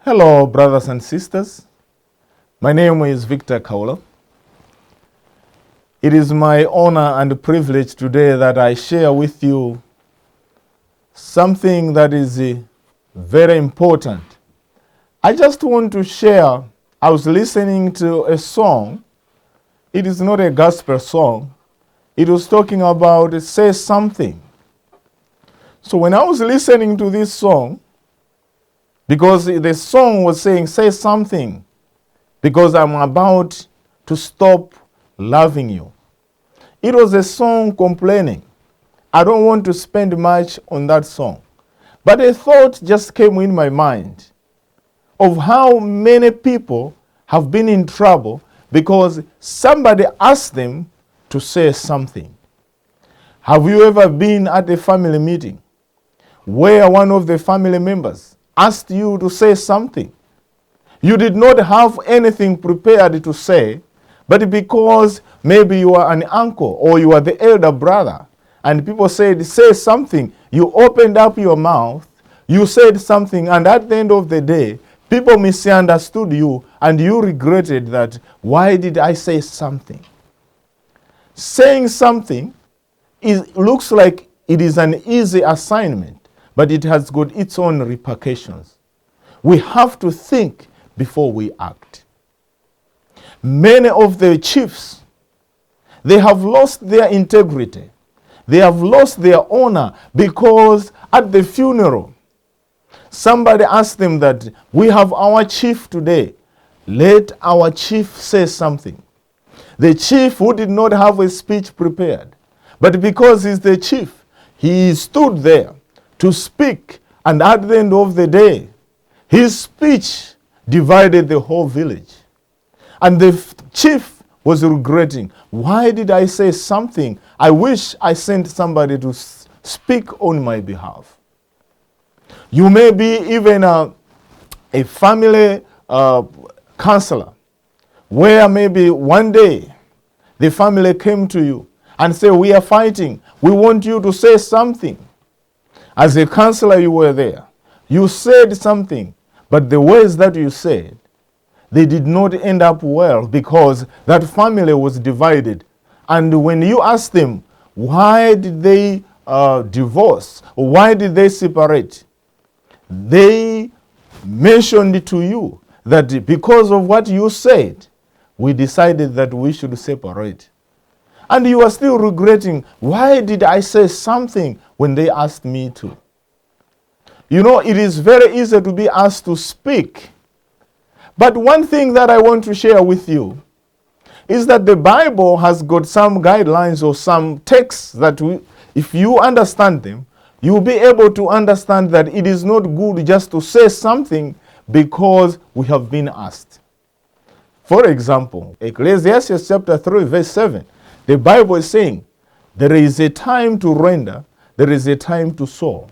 Hello, brothers and sisters. My name is Victor Khaula. It is my honor and privilege today that I share with you something that is very important. I just want to share, I was listening to a song. It is not a gospel song. It was talking about say something. So when I was listening to this song, because the song was saying, say something, because I'm about to stop loving you. It was a song complaining. I don't want to spend much on that song. But a thought just came in my mind of how many people have been in trouble because somebody asked them to say something. Have you ever been at a family meeting where one of the family members asked you to say something? You did not have anything prepared to say, but because maybe you are an uncle or you are the elder brother, and people said, say something, you opened up your mouth, you said something, and at the end of the day, people misunderstood you, and you regretted that, why did I say something? Saying something looks like it is an easy assignment, but it has got its own repercussions. We have to think before we act. Many of the chiefs, they have lost their integrity. They have lost their honor because at the funeral, somebody asked them that, we have our chief today. Let our chief say something. The chief who did not have a speech prepared, but because he's the chief, he stood there to speak, and at the end of the day, his speech divided the whole village. And the chief was regretting, why did I say something? I wish I sent somebody to speak on my behalf. You may be even a family counselor, where maybe one day the family came to you and said, we are fighting. We want you to say something. As a counselor, you were there. You said something, but the words that you said, they did not end up well because that family was divided. And when you asked them, why did they divorce? Or why did they separate? They mentioned to you that because of what you said, we decided that we should separate. And you are still regretting, why did I say something when they asked me to? You know, it is very easy to be asked to speak. But one thing that I want to share with you is that the Bible has got some guidelines or some texts that if you understand them, you will be able to understand that it is not good just to say something because we have been asked. For example, Ecclesiastes chapter 3 verse 7, the Bible is saying, there is a time to render, there is a time to sow.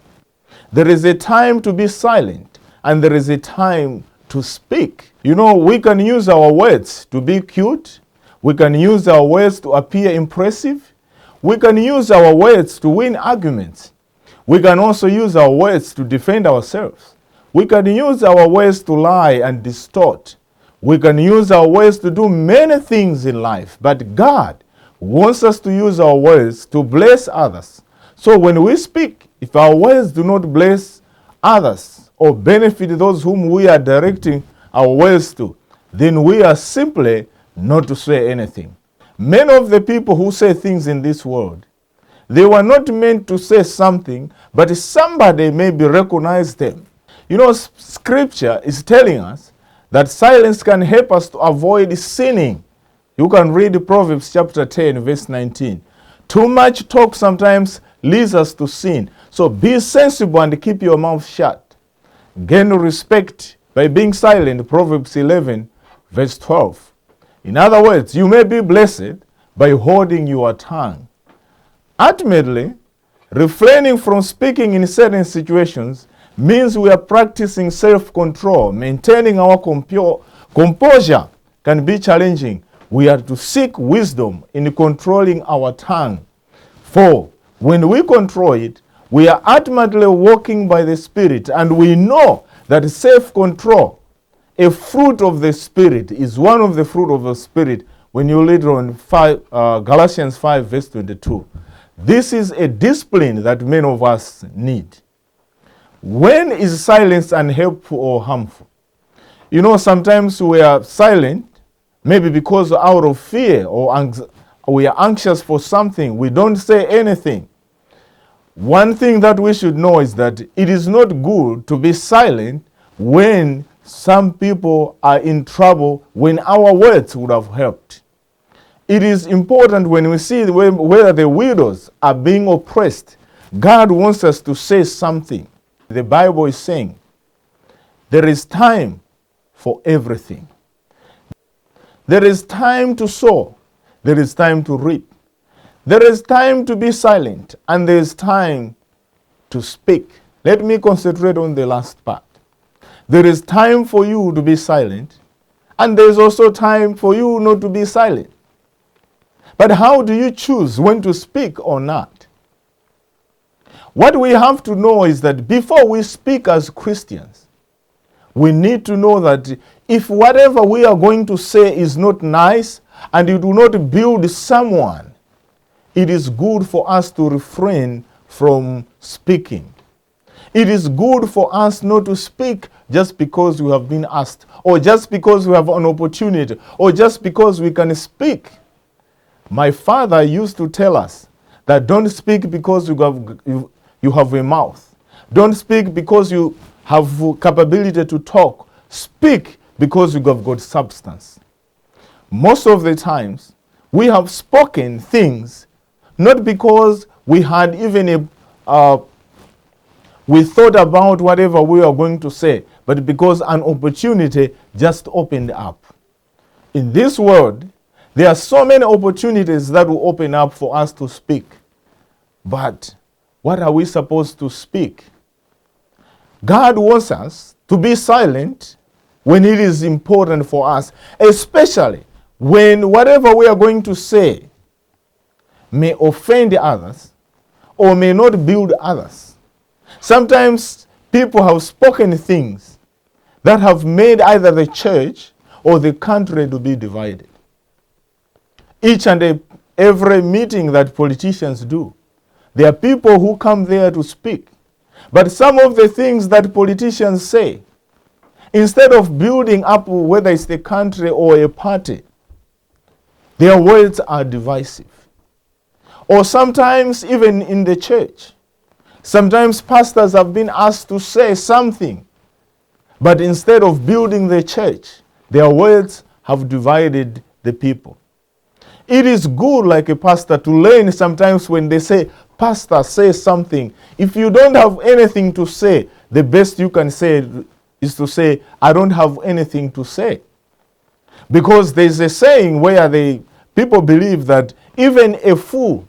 There is a time to be silent, and there is a time to speak. You know, we can use our words to be cute. We can use our words to appear impressive. We can use our words to win arguments. We can also use our words to defend ourselves. We can use our words to lie and distort. We can use our words to do many things in life, but God wants us to use our words to bless others. So when we speak, if our words do not bless others or benefit those whom we are directing our words to, then we are simply not to say anything. Many of the people who say things in this world, they were not meant to say something, but somebody maybe recognized them. You know, scripture is telling us that silence can help us to avoid sinning. You can read Proverbs chapter 10, verse 19. Too much talk sometimes leads us to sin. So be sensible and keep your mouth shut. Gain respect by being silent, Proverbs 11, verse 12. In other words, you may be blessed by holding your tongue. Ultimately, refraining from speaking in certain situations means we are practicing self-control. Maintaining our composure can be challenging. We are to seek wisdom in controlling our tongue. For when we control it, we are ultimately walking by the Spirit, and we know that self-control a fruit of the Spirit, is one of the fruit of the Spirit when you read on Galatians 5 verse 22. This is a discipline that many of us need. When is silence unhelpful or harmful? You know, sometimes we are silent, maybe because out of fear or we are anxious for something. We don't say anything. One thing that we should know is that it is not good to be silent when some people are in trouble, when our words would have helped. It is important when we see whether the widows are being oppressed. God wants us to say something. The Bible is saying there is time for everything. There is time to sow. There is time to reap. There is time to be silent, and there is time to speak. Let me concentrate on the last part. There is time for you to be silent, and there is also time for you not to be silent. But how do you choose when to speak or not? What we have to know is that before we speak as Christians, we need to know that if whatever we are going to say is not nice and it will not build someone, it is good for us to refrain from speaking. It is good for us not to speak just because we have been asked, or just because we have an opportunity, or just because we can speak. My father used to tell us that don't speak because you have a mouth. Don't speak because you have capability to talk. Speak because you have got substance. Most of the times, we have spoken things not because we had even we thought about whatever we are going to say, but because an opportunity just opened up. In this world, there are so many opportunities that will open up for us to speak. But what are we supposed to speak? God wants us to be silent when it is important for us, especially when whatever we are going to say may offend others or may not build others. Sometimes people have spoken things that have made either the church or the country to be divided. Each and every meeting that politicians do, there are people who come there to speak. But some of the things that politicians say, instead of building up whether it's the country or a party, their words are divisive. Or sometimes even in the church, sometimes pastors have been asked to say something, but instead of building the church, their words have divided the people. It is good, like a pastor, to learn sometimes when they say, Pastor, say something. If you don't have anything to say, the best you can say is to say, I don't have anything to say. Because there's a saying where people believe that even a fool,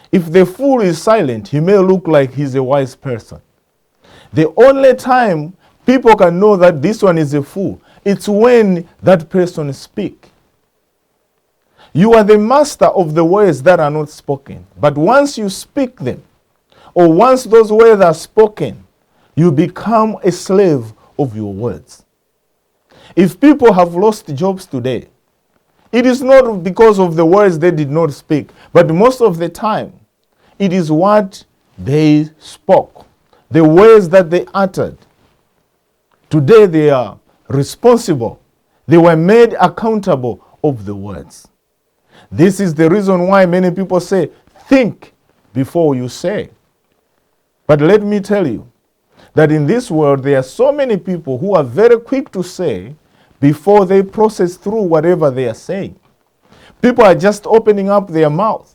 if the fool is silent, he may look like he's a wise person. The only time people can know that this one is a fool, it's when that person speaks. You are the master of the words that are not spoken. But once you speak them, or once those words are spoken, you become a slave of your words. If people have lost jobs today, it is not because of the words they did not speak, but most of the time, it is what they spoke, the words that they uttered. Today they are responsible. They were made accountable of the words. This is the reason why many people say, think before you say. But let me tell you that in this world, there are so many people who are very quick to say before they process through whatever they are saying. People are just opening up their mouth.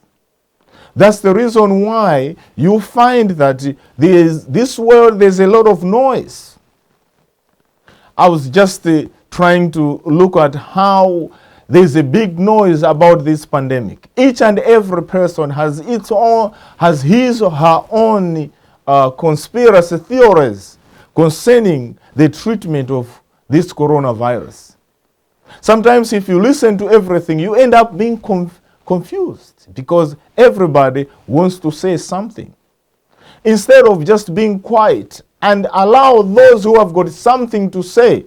That's the reason why you find that this world, there's a lot of noise. I was just trying to look at how there's a big noise about this pandemic. Each and every person has his or her own conspiracy theories concerning the treatment of this coronavirus. Sometimes if you listen to everything, you end up being confused because everybody wants to say something. Instead of just being quiet and allow those who have got something to say,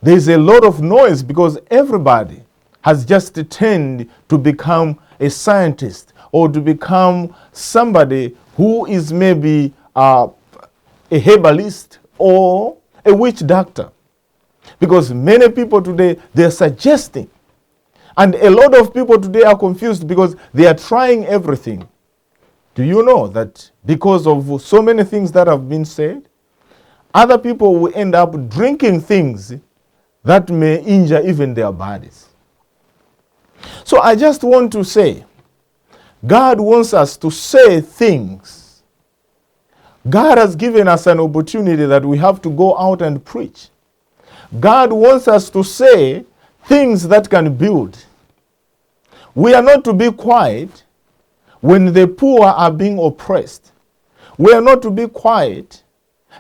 there's a lot of noise because everybody has just tended to become a scientist or to become somebody who is maybe a herbalist or a witch doctor. Because many people today, they're suggesting. And a lot of people today are confused because they are trying everything. Do you know that because of so many things that have been said, other people will end up drinking things that may injure even their bodies? So I just want to say, God wants us to say things. God has given us an opportunity that we have to go out and preach. God wants us to say things that can build. We are not to be quiet when the poor are being oppressed. We are not to be quiet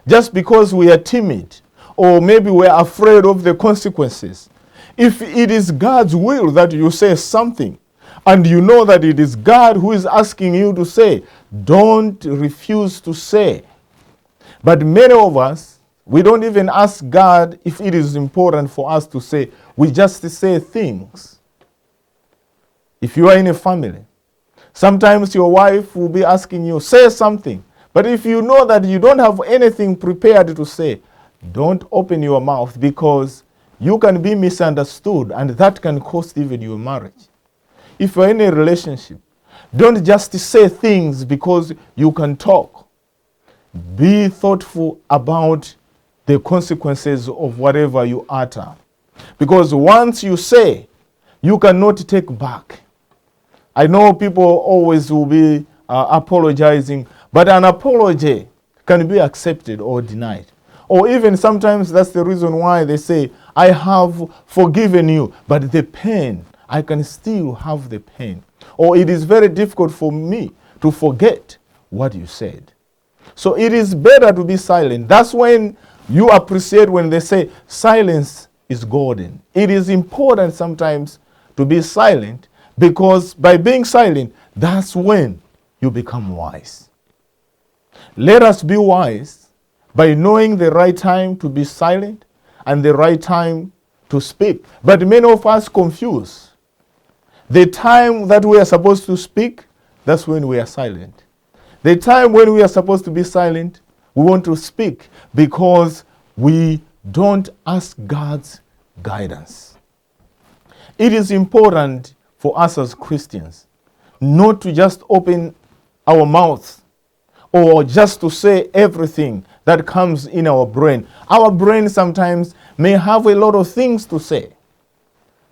just because we are timid or maybe we are afraid of the consequences. If it is God's will that you say something, and you know that it is God who is asking you to say, don't refuse to say. But many of us, we don't even ask God if it is important for us to say. We just say things. If you are in a family, sometimes your wife will be asking you, say something. But if you know that you don't have anything prepared to say, don't open your mouth because you can be misunderstood and that can cost even your marriage. If you're in a relationship, don't just say things because you can talk. Be thoughtful about the consequences of whatever you utter. Because once you say, you cannot take back. I know people always will be apologizing, but an apology can be accepted or denied. Or even sometimes that's the reason why they say, I have forgiven you, but the pain, I can still have the pain. Or it is very difficult for me to forget what you said. So it is better to be silent. That's when you appreciate when they say silence is golden. It is important sometimes to be silent because by being silent, that's when you become wise. Let us be wise by knowing the right time to be silent and the right time to speak. But many of us confuse. The time that we are supposed to speak, that's when we are silent. The time when we are supposed to be silent, we want to speak because we don't ask God's guidance. It is important for us as Christians not to just open our mouths or just to say everything that comes in our brain. Our brain sometimes may have a lot of things to say,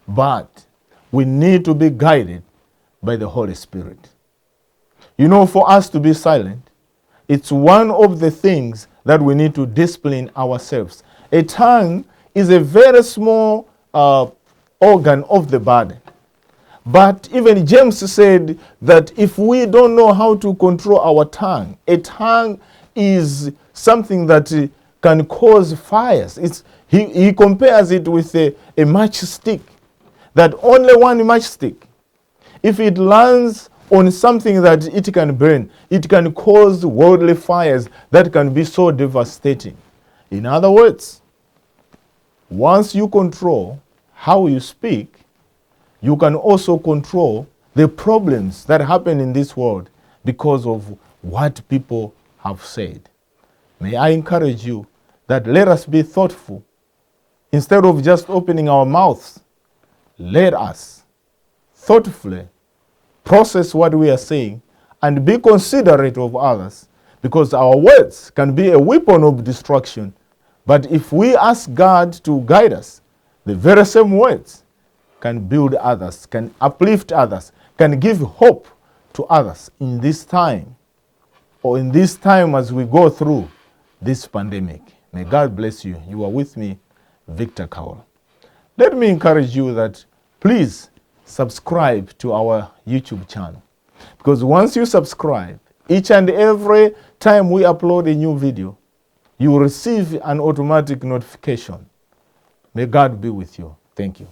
but we need to be guided by the Holy Spirit. You know, for us to be silent, it's one of the things that we need to discipline ourselves. A tongue is a very small organ of the body. But even James said that if we don't know how to control our tongue, a tongue is something that can cause fires. He compares it with a matchstick, that only one matchstick, if it lands on something that it can burn, it can cause worldly fires that can be so devastating. In other words, once you control how you speak, you can also control the problems that happen in this world because of what people have said. May I encourage you that let us be thoughtful. Instead of just opening our mouths, let us thoughtfully process what we are saying and be considerate of others, because our words can be a weapon of destruction. But if we ask God to guide us, the very same words can build others, can uplift others, can give hope to others in this time, or in this time as we go through this pandemic. May God bless you. You are with me, Victor Khaula. Let me encourage you that please subscribe to our YouTube channel, because once you subscribe, each and every time we upload a new video, you will receive an automatic notification. May God be with you. Thank you.